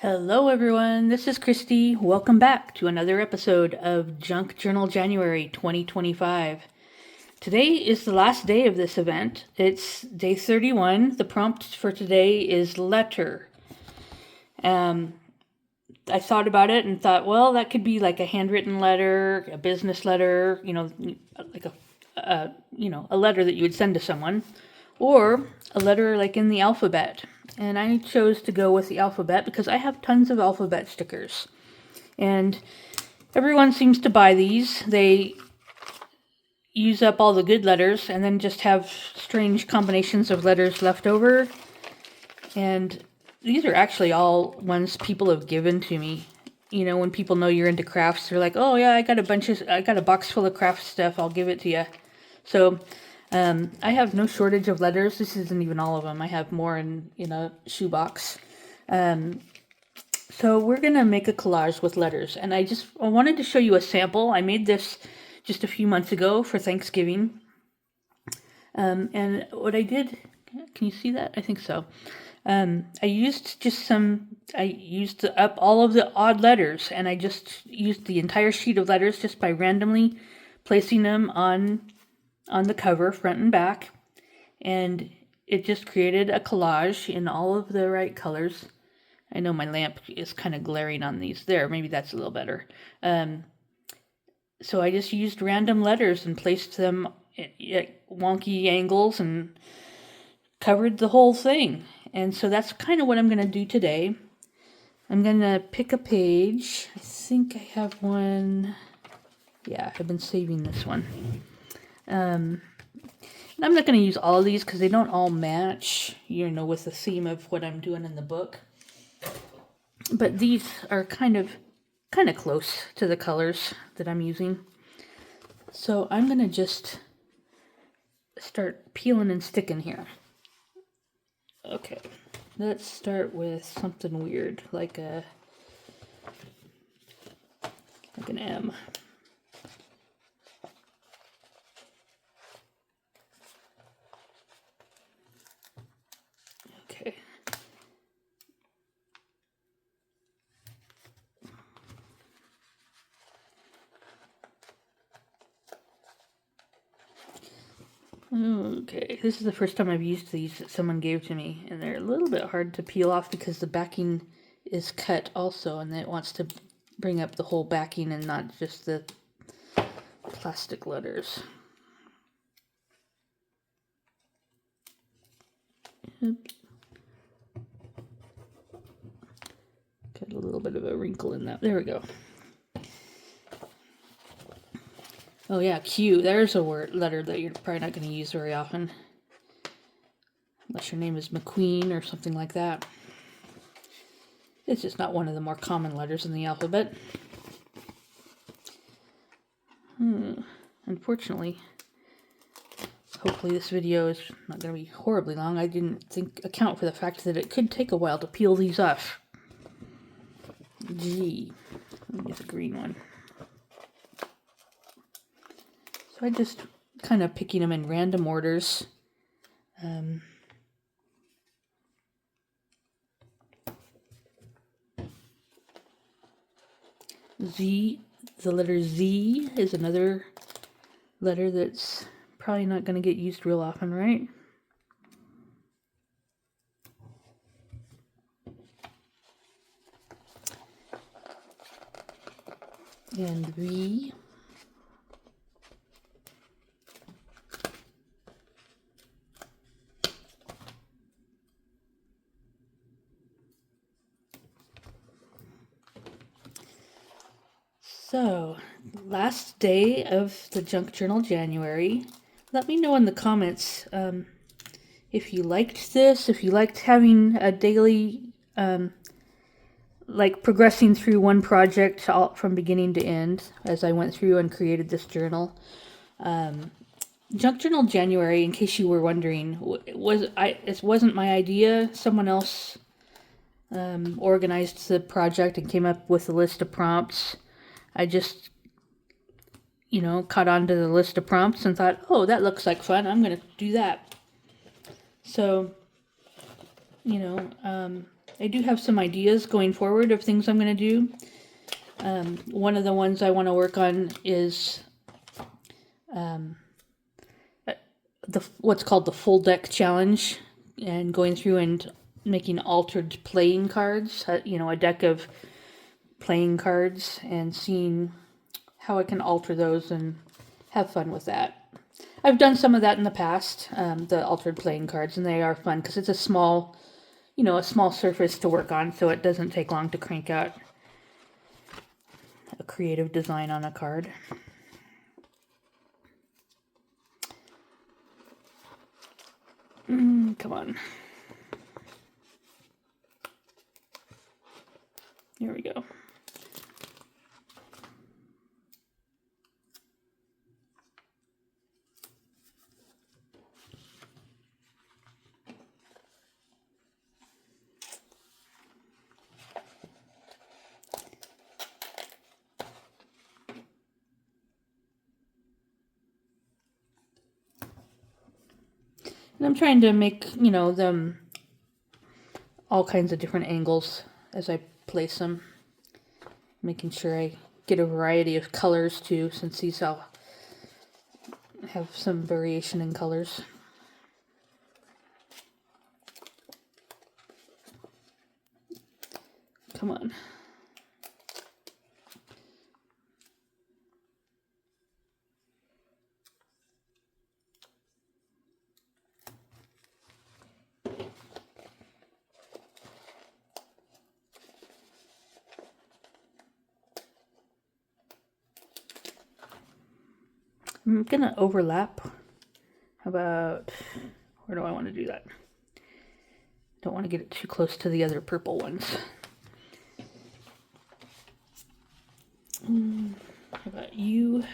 Hello, everyone. This is Christy. Welcome back to another episode of Junk Journal January 2025. Today is the last day of this event. It's day 31. The prompt for today is letter. I thought about it and thought, well, that could be like a handwritten letter, a business letter, like a letter that you would send to someone, or a letter like in the alphabet. And I chose to go with the alphabet because I have tons of alphabet stickers. And everyone seems to buy these. They use up all the good letters and then just have strange combinations of letters left over. And these are actually all ones people have given to me. You know, when people know you're into crafts, they're like, "Oh yeah, I got a box full of craft stuff. I'll give it to you." So I have no shortage of letters. This isn't even all of them. I have more in a shoebox. So we're gonna make a collage with letters, and I wanted to show you a sample. I made this just a few months ago for Thanksgiving, and what I did, can you see that? I think so. I used up all of the odd letters, and I just used the entire sheet of letters just by randomly placing them on the cover, front and back, and it just created a collage in all of the right colors. I know my lamp is kind of glaring on these. There, maybe that's a little better. So I just used random letters and placed them at wonky angles and covered the whole thing. And so that's kind of what I'm going to do today. I'm going to pick a page. I think I have one. Yeah, I've been saving this one. And I'm not going to use all of these because they don't all match, with the theme of what I'm doing in the book. But these are kind of close to the colors that I'm using. So I'm going to just start peeling and sticking here. Okay, let's start with something weird, like an M. Okay. Okay, this is the first time I've used these that someone gave to me, and they're a little bit hard to peel off because the backing is cut also, and it wants to bring up the whole backing and not just the plastic letters. Oops. Got a little bit of a wrinkle in that. There we go. Oh yeah, Q. There's a letter that you're probably not going to use very often. Unless your name is McQueen or something like that. It's just not one of the more common letters in the alphabet. Unfortunately, hopefully this video is not going to be horribly long. I didn't account for the fact that it could take a while to peel these off. G. Let me use a green one. So I just kind of picking them in random orders. Z, the letter Z is another letter that's probably not going to get used real often, right? And V. So, last day of the Junk Journal January. Let me know in the comments if you liked this, if you liked having a daily, like progressing through one project from beginning to end as I went through and created this journal. Junk Journal January, in case you were wondering, it wasn't my idea. Someone else organized the project and came up with a list of prompts. I just, caught on to the list of prompts and thought, oh, that looks like fun. I'm going to do that. So, I do have some ideas going forward of things I'm going to do. One of the ones I want to work on is what's called the full deck challenge, and going through and making altered playing cards, a deck of playing cards, and seeing how I can alter those and have fun with that. I've done some of that in the past, the altered playing cards, and they are fun because it's a small surface to work on, so it doesn't take long to crank out a creative design on a card. Come on. Here we go. And I'm trying to make, them all kinds of different angles as I place them. Making sure I get a variety of colors too, since these all have some variation in colors. Come on. I'm gonna overlap. How about, where do I want to do that? Don't want to get it too close to the other purple ones. How about you?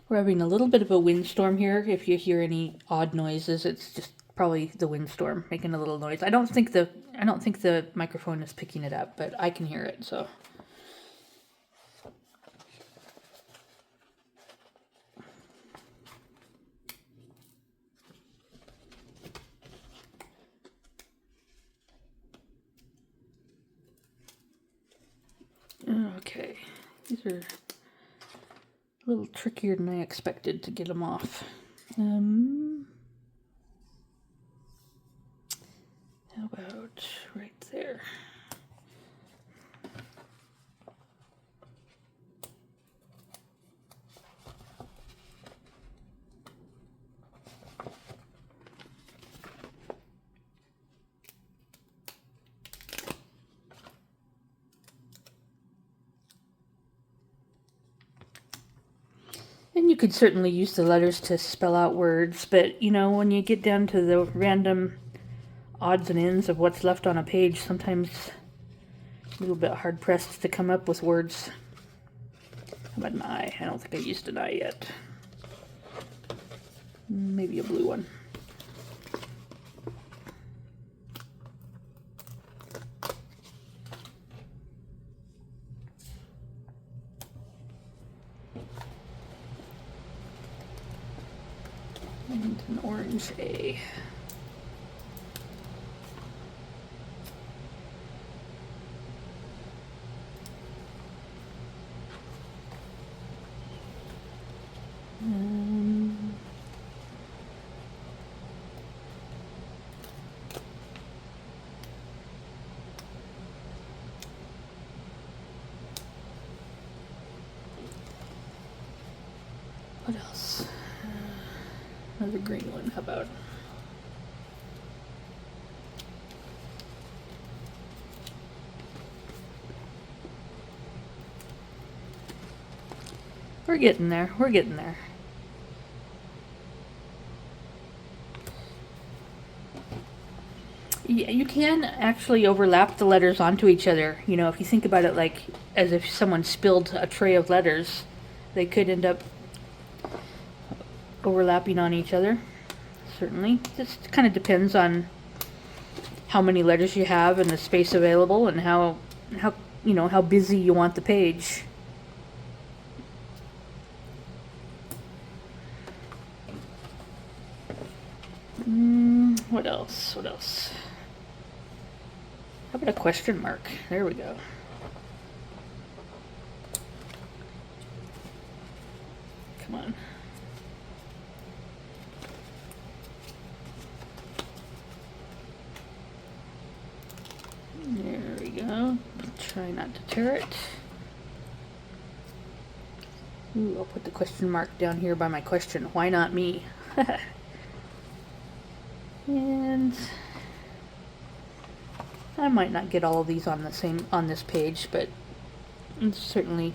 We're having a little bit of a windstorm here. If you hear any odd noises, it's just probably the windstorm making a little noise. I don't think the microphone is picking it up, but I can hear it, so. Okay, these are a little trickier than I expected to get them off. How about right there? And you could certainly use the letters to spell out words, but when you get down to the random odds and ends of what's left on a page, sometimes a little bit hard pressed to come up with words. How about an eye? I don't think I used an eye yet. Maybe a blue one. And an orange A. What else? Another green one, how about? We're getting there, we're getting there. Yeah, you can actually overlap the letters onto each other. If you think about it like as if someone spilled a tray of letters, they could end up overlapping on each other. Certainly. Just kind of depends on how many letters you have and the space available and how busy you want the page. What else? What else? How about a question mark? There we go. Come on. There we go. Try not to tear it. Ooh, I'll put the question mark down here by my question. Why not me? And I might not get all of these on this page, but it's certainly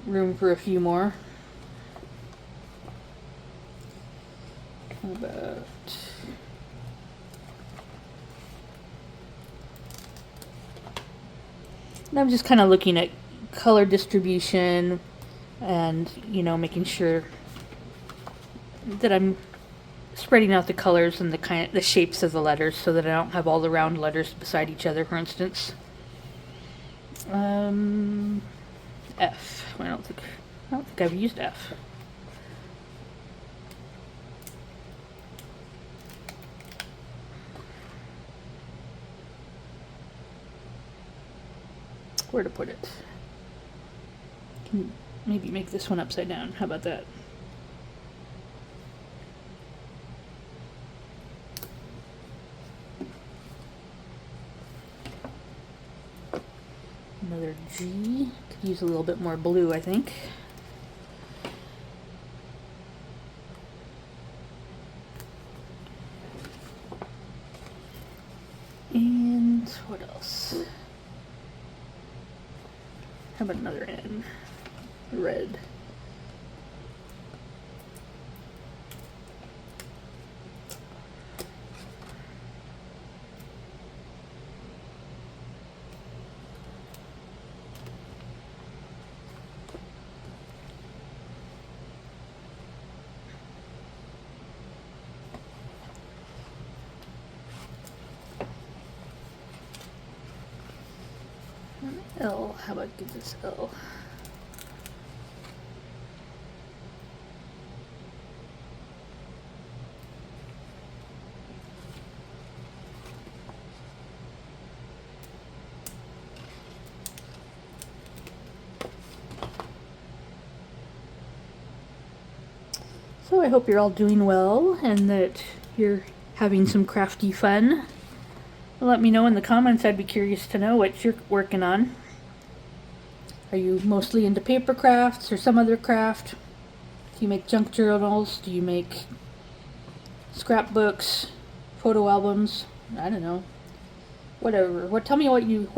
room for a few more. How about and I'm just kind of looking at color distribution and, you know, making sure that I'm spreading out the colors and the shapes of the letters so that I don't have all the round letters beside each other, for instance. F. I don't think I've used F. Where to put it? Can maybe make this one upside down. How about that? Another G. Could use a little bit more blue, I think. And what else? How about another N? Red. L. How about give this L? So I hope you're all doing well and that you're having some crafty fun. Let me know in the comments. I'd be curious to know what you're working on. Are you mostly into paper crafts or some other craft? Do you make junk journals? Do you make scrapbooks, photo albums? I don't know. Whatever. Tell me what you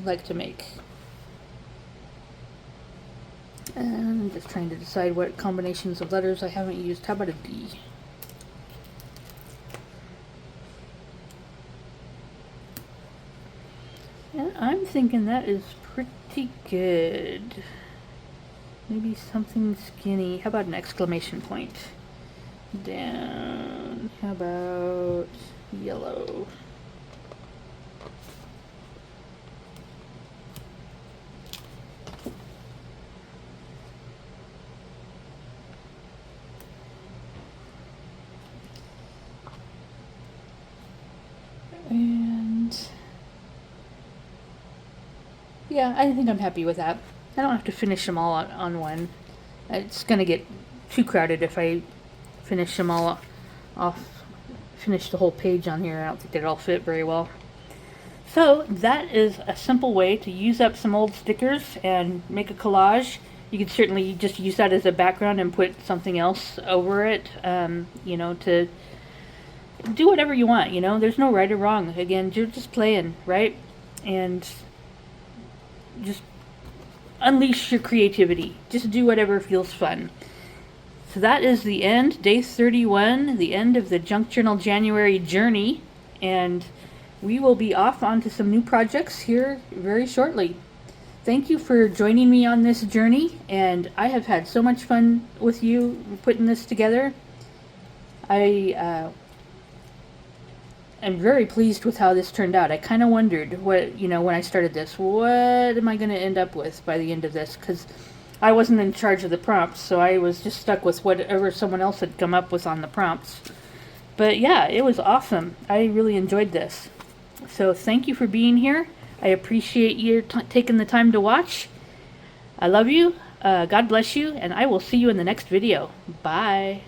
like to make. And I'm just trying to decide what combinations of letters I haven't used. How about a D? And I'm thinking that is pretty good. Maybe something skinny. How about an exclamation point? Down. How about yellow? And yeah, I think I'm happy with that. I don't have to finish them all on one. It's gonna get too crowded if I finish them all off, finish the whole page on here. I don't think they'd all fit very well. So that is a simple way to use up some old stickers and make a collage. You could certainly just use that as a background and put something else over it, you know, to do whatever you want, you know. There's no right or wrong. Again, you're just playing, right? And just unleash your creativity. Just do whatever feels fun. So that is the end, day 31, the end of the Junk Journal January journey, and we will be off onto some new projects here very shortly. Thank you for joining me on this journey, and I have had so much fun with you putting this together. I'm very pleased with how this turned out. I kind of wondered what, you know, when I started this, what am I going to end up with by the end of this? Because I wasn't in charge of the prompts, so I was just stuck with whatever someone else had come up with on the prompts. But yeah, it was awesome. I really enjoyed this. So thank you for being here. I appreciate you taking the time to watch. I love you. God bless you, and I will see you in the next video. Bye.